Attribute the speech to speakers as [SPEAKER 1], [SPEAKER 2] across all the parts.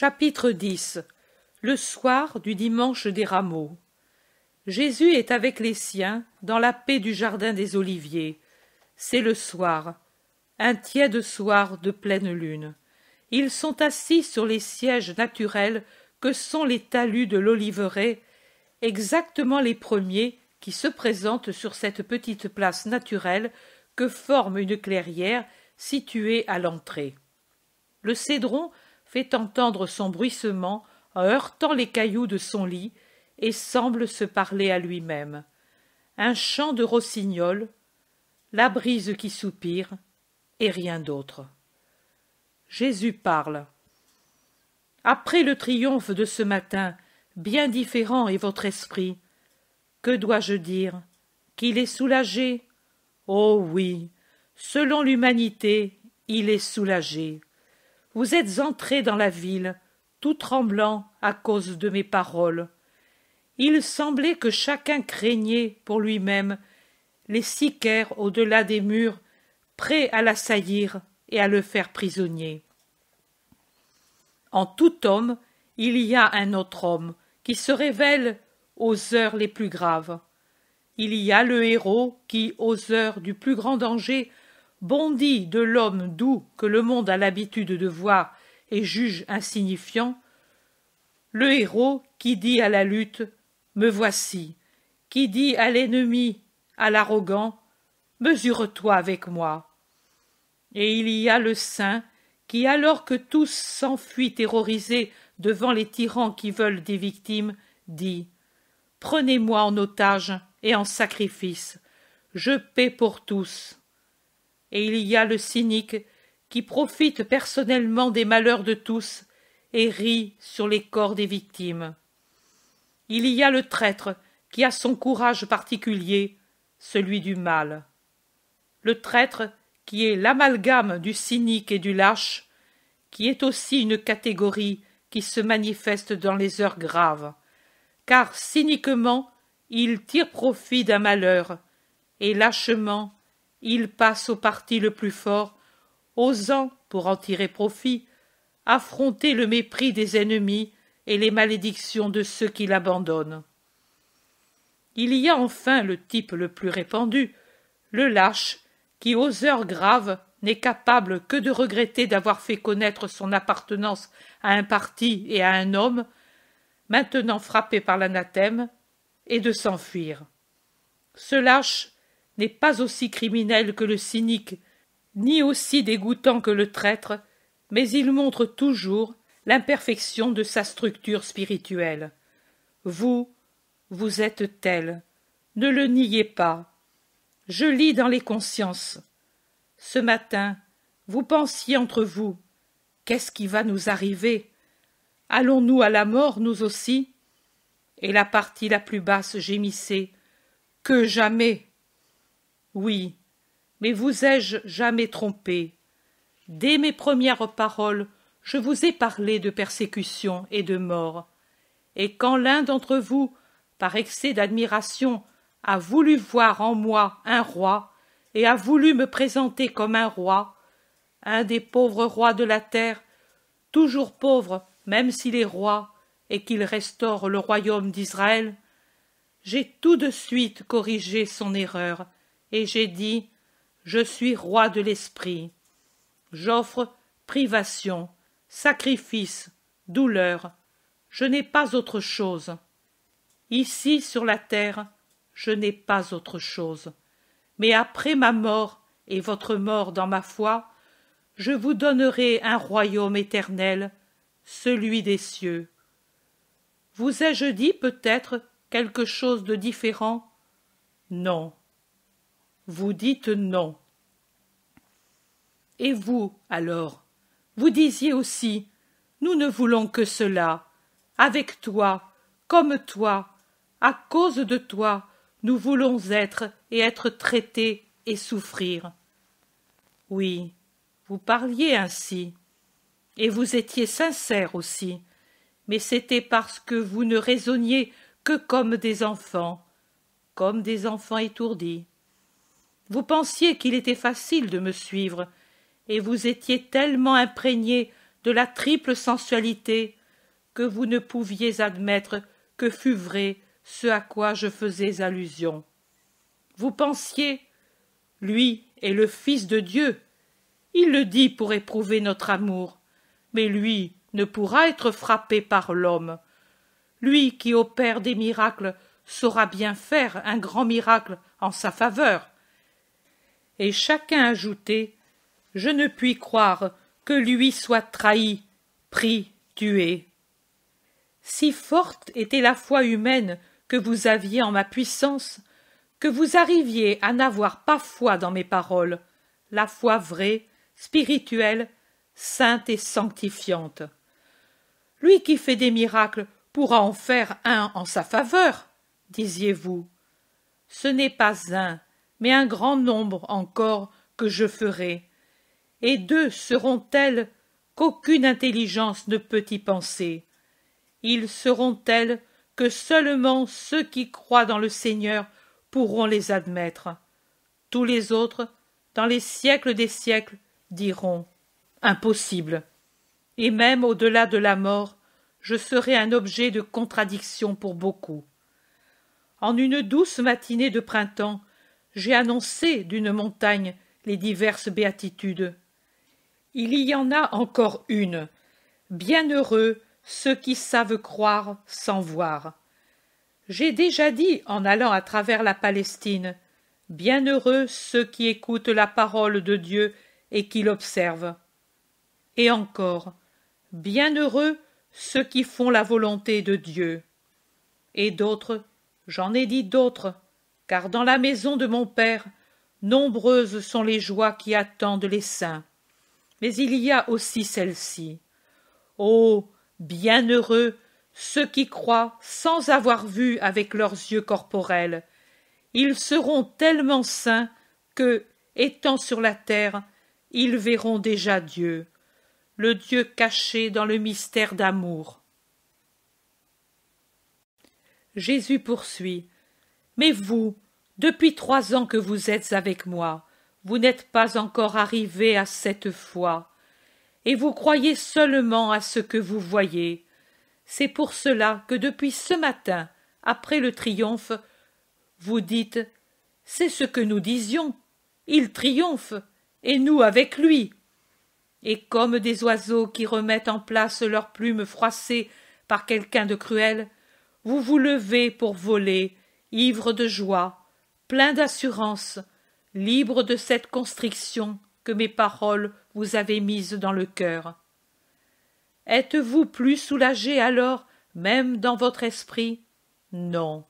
[SPEAKER 1] Chapitre 10. Le soir du dimanche des Rameaux. Jésus est avec les siens dans la paix du jardin des Oliviers. C'est le soir, un tiède soir de pleine lune. Ils sont assis sur les sièges naturels que sont les talus de l'Oliveraie, exactement les premiers qui se présentent sur cette petite place naturelle que forme une clairière située à l'entrée. Le cédron fait entendre son bruissement en heurtant les cailloux de son lit et semble se parler à lui-même. Un chant de rossignol, la brise qui soupire, et rien d'autre. Jésus parle. Après le triomphe de ce matin, bien différent est votre esprit. Que dois-je dire? Qu'il est soulagé? Oh oui, selon l'humanité, il est soulagé. Vous êtes entrés dans la ville, tout tremblant à cause de mes paroles. Il semblait que chacun craignait pour lui-même les sicaires au-delà des murs, prêts à l'assaillir et à le faire prisonnier. En tout homme, il y a un autre homme qui se révèle aux heures les plus graves. Il y a le héros qui, aux heures du plus grand danger, bondit de l'homme doux que le monde a l'habitude de voir et juge insignifiant, le héros qui dit à la lutte « Me voici », qui dit à l'ennemi, à l'arrogant « Mesure-toi avec moi ». Et il y a le saint qui, alors que tous s'enfuient terrorisés devant les tyrans qui veulent des victimes, dit « Prenez-moi en otage et en sacrifice, je paie pour tous ». Et il y a le cynique qui profite personnellement des malheurs de tous et rit sur les corps des victimes. Il y a le traître qui a son courage particulier, celui du mal. Le traître qui est l'amalgame du cynique et du lâche, qui est aussi une catégorie qui se manifeste dans les heures graves, car cyniquement il tire profit d'un malheur, et lâchement il passe au parti le plus fort, osant, pour en tirer profit, affronter le mépris des ennemis et les malédictions de ceux qui l'abandonnent. Il y a enfin le type le plus répandu, le lâche, qui aux heures graves n'est capable que de regretter d'avoir fait connaître son appartenance à un parti et à un homme, maintenant frappé par l'anathème, et de s'enfuir. Ce lâche n'est pas aussi criminel que le cynique, ni aussi dégoûtant que le traître, mais il montre toujours l'imperfection de sa structure spirituelle. Vous êtes tel, ne le niez pas. Je lis dans les consciences. Ce matin, vous pensiez entre vous, qu'est-ce qui va nous arriver? Allons-nous à la mort, nous aussi? Et la partie la plus basse gémissait, que jamais! Oui, mais vous ai-je jamais trompé? Dès mes premières paroles, je vous ai parlé de persécution et de mort. Et quand l'un d'entre vous, par excès d'admiration, a voulu voir en moi un roi, et a voulu me présenter comme un roi, un des pauvres rois de la terre, toujours pauvre même s'il est roi, et qu'il restaure le royaume d'Israël, j'ai tout de suite corrigé son erreur, et j'ai dit « Je suis roi de l'esprit ». J'offre privation, sacrifice, douleur. Je n'ai pas autre chose. Ici, sur la terre, je n'ai pas autre chose. Mais après ma mort et votre mort dans ma foi, je vous donnerai un royaume éternel, celui des cieux. Vous ai-je dit peut-être quelque chose de différent? Non. Vous dites non. Et vous, alors, vous disiez aussi, nous ne voulons que cela, avec toi, comme toi, à cause de toi, nous voulons être et être traités et souffrir. Oui, vous parliez ainsi, et vous étiez sincères aussi, mais c'était parce que vous ne raisonniez que comme des enfants étourdis. Vous pensiez qu'il était facile de me suivre, et vous étiez tellement imprégnés de la triple sensualité, que vous ne pouviez admettre que fût vrai ce à quoi je faisais allusion. Vous pensiez, lui est le Fils de Dieu. Il le dit pour éprouver notre amour, mais lui ne pourra être frappé par l'homme. Lui qui opère des miracles saura bien faire un grand miracle en sa faveur. Et chacun ajoutait, je ne puis croire que lui soit trahi, pris, tué. Si forte était la foi humaine que vous aviez en ma puissance, que vous arriviez à n'avoir pas foi dans mes paroles, la foi vraie, spirituelle, sainte et sanctifiante. Lui qui fait des miracles pourra en faire un en sa faveur, disiez-vous. Ce n'est pas un, mais un grand nombre encore que je ferai, et deux seront tels qu'aucune intelligence ne peut y penser. Ils seront tels que seulement ceux qui croient dans le Seigneur pourront les admettre. Tous les autres, dans les siècles des siècles, diront « impossible ». Et même au-delà de la mort, je serai un objet de contradiction pour beaucoup. En une douce matinée de printemps, j'ai annoncé d'une montagne les diverses béatitudes. Il y en a encore une. Bienheureux ceux qui savent croire sans voir. J'ai déjà dit en allant à travers la Palestine, bienheureux ceux qui écoutent la parole de Dieu et qui l'observent. Et encore, bienheureux ceux qui font la volonté de Dieu. Et d'autres, j'en ai dit d'autres, car dans la maison de mon Père, nombreuses sont les joies qui attendent les saints. Mais il y a aussi celle-ci. Ô bienheureux ceux qui croient sans avoir vu avec leurs yeux corporels. Ils seront tellement saints que, étant sur la terre, ils verront déjà Dieu, le Dieu caché dans le mystère d'amour. Jésus poursuit. Mais vous, depuis 3 ans que vous êtes avec moi, vous n'êtes pas encore arrivés à cette foi, et vous croyez seulement à ce que vous voyez. C'est pour cela que depuis ce matin, après le triomphe, vous dites « c'est ce que nous disions, il triomphe, et nous avec lui ». Et comme des oiseaux qui remettent en place leurs plumes froissées par quelqu'un de cruel, vous vous levez pour voler, ivre de joie, plein d'assurance, libre de cette constriction que mes paroles vous avaient mise dans le cœur. Êtes-vous plus soulagé alors, même dans votre esprit? Non.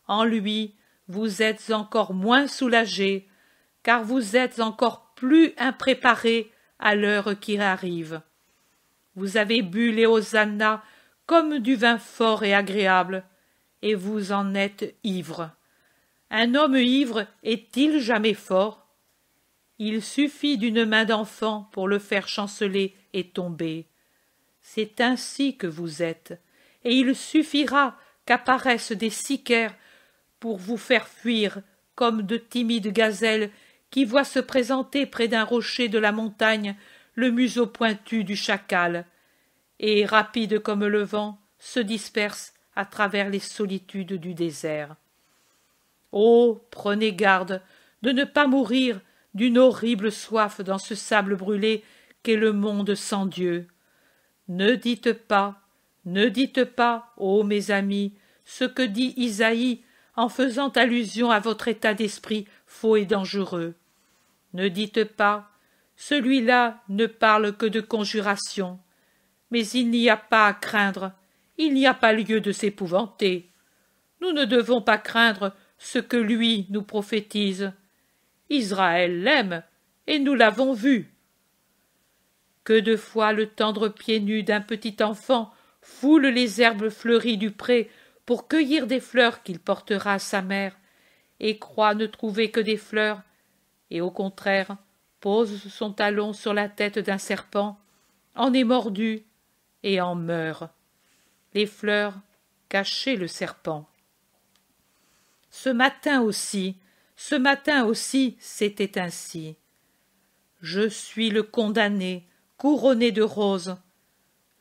[SPEAKER 1] En lui, vous êtes encore moins soulagé, car vous êtes encore plus impréparé à l'heure qui arrive. Vous avez bu les hosannas comme du vin fort et agréable, et vous en êtes ivre. Un homme ivre est-il jamais fort? Il suffit d'une main d'enfant pour le faire chanceler et tomber. C'est ainsi que vous êtes, et il suffira qu'apparaissent des sicaires pour vous faire fuir comme de timides gazelles qui voient se présenter près d'un rocher de la montagne le museau pointu du chacal, et, rapides comme le vent, se dispersent à travers les solitudes du désert. Oh, prenez garde de ne pas mourir d'une horrible soif dans ce sable brûlé qu'est le monde sans Dieu. Ne dites pas, ô mes amis, ce que dit Isaïe en faisant allusion à votre état d'esprit faux et dangereux. Ne dites pas, celui-là ne parle que de conjuration. Mais il n'y a pas à craindre, il n'y a pas lieu de s'épouvanter. Nous ne devons pas craindre ce que lui nous prophétise. Israël l'aime, et nous l'avons vu. Que de fois le tendre pied nu d'un petit enfant foule les herbes fleuries du pré pour cueillir des fleurs qu'il portera à sa mère, et croit ne trouver que des fleurs, et au contraire pose son talon sur la tête d'un serpent, en est mordu et en meurt. Les fleurs cachaient le serpent. Ce matin aussi, c'était ainsi. Je suis le condamné, couronné de roses,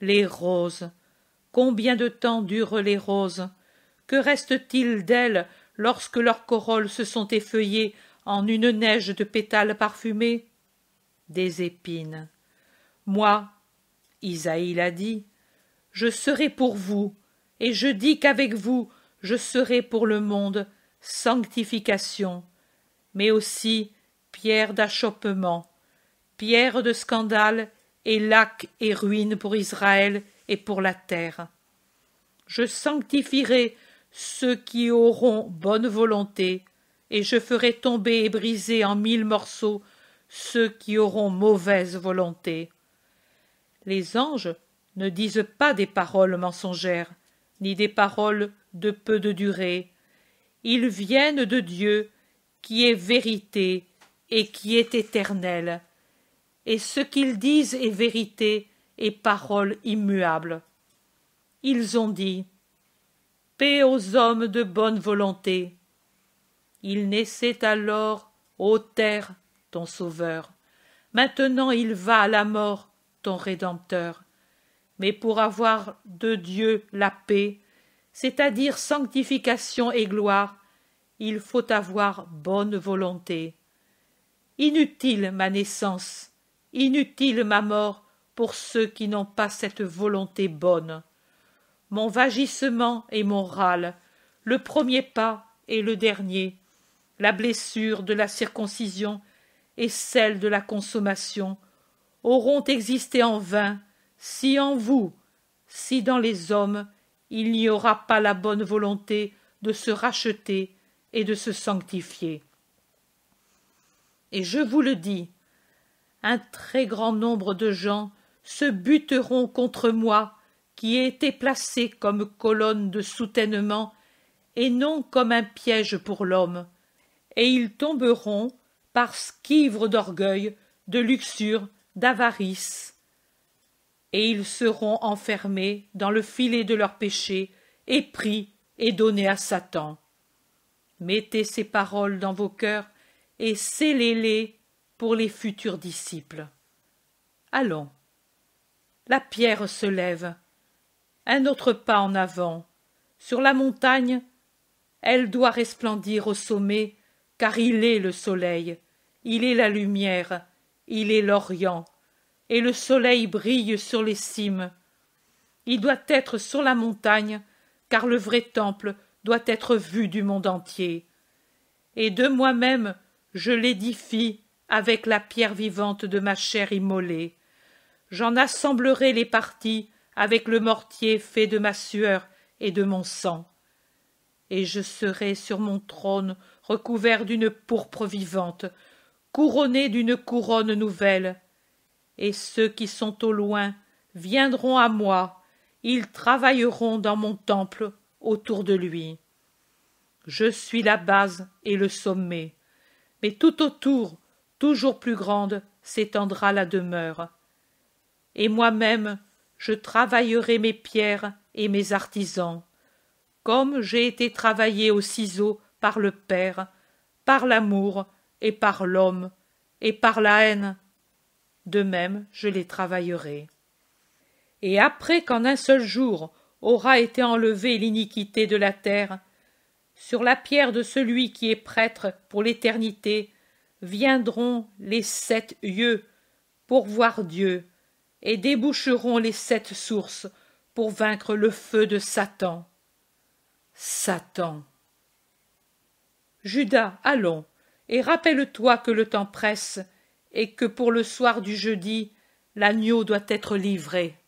[SPEAKER 1] Les roses. Combien de temps durent les roses? Que reste-t-il d'elles lorsque leurs corolles se sont effeuillées en une neige de pétales parfumés? Des épines. Moi, Isaïe l'a dit, je serai pour vous, et je dis qu'avec vous je serai pour le monde sanctification, mais aussi pierre d'achoppement, pierre de scandale et lac et ruine pour Israël et pour la terre. Je sanctifierai ceux qui auront bonne volonté, et je ferai tomber et briser en 1000 morceaux ceux qui auront mauvaise volonté. Les anges ne disent pas des paroles mensongères, ni des paroles de peu de durée. Ils viennent de Dieu, qui est vérité et qui est éternel, et ce qu'ils disent est vérité et parole immuable. Ils ont dit « Paix aux hommes de bonne volonté ». Il naissait alors, ô terre, ton sauveur. Maintenant il va à la mort, ton Rédempteur. Mais pour avoir de Dieu la paix, c'est-à-dire sanctification et gloire, il faut avoir bonne volonté. Inutile ma naissance, inutile ma mort pour ceux qui n'ont pas cette volonté bonne. Mon vagissement et mon râle, le premier pas et le dernier, la blessure de la circoncision et celle de la consommation, auront existé en vain si en vous, si dans les hommes, il n'y aura pas la bonne volonté de se racheter et de se sanctifier. Et je vous le dis, un très grand nombre de gens se buteront contre moi, qui ai été placé comme colonne de soutènement et non comme un piège pour l'homme, et ils tomberont parce qu'ivres d'orgueil, de luxure, d'avarice, et ils seront enfermés dans le filet de leur péché, et pris et donnés à Satan. Mettez ces paroles dans vos cœurs et scellez-les pour les futurs disciples. Allons. La pierre se lève. Un autre pas en avant. Sur la montagne, elle doit resplendir au sommet, car il est le soleil, il est la lumière, il est l'Orient, et le soleil brille sur les cimes. Il doit être sur la montagne, car le vrai temple doit être vu du monde entier. Et de moi-même je l'édifie avec la pierre vivante de ma chair immolée. J'en assemblerai les parties avec le mortier fait de ma sueur et de mon sang. Et je serai sur mon trône recouvert d'une pourpre vivante, couronné d'une couronne nouvelle. Et ceux qui sont au loin viendront à moi, ils travailleront dans mon temple autour de lui. Je suis la base et le sommet, mais tout autour, toujours plus grande, s'étendra la demeure. Et moi-même, je travaillerai mes pierres et mes artisans, comme j'ai été travaillé au ciseau par le Père, par l'amour et par l'homme, et par la haine. De même, je les travaillerai. Et après qu'en un seul jour aura été enlevée l'iniquité de la terre, sur la pierre de celui qui est prêtre pour l'éternité, viendront les 7 yeux pour voir Dieu, et déboucheront les 7 sources pour vaincre le feu de Satan. Satan. Judas, allons, et rappelle-toi que le temps presse, et que pour le soir du jeudi, l'agneau doit être livré.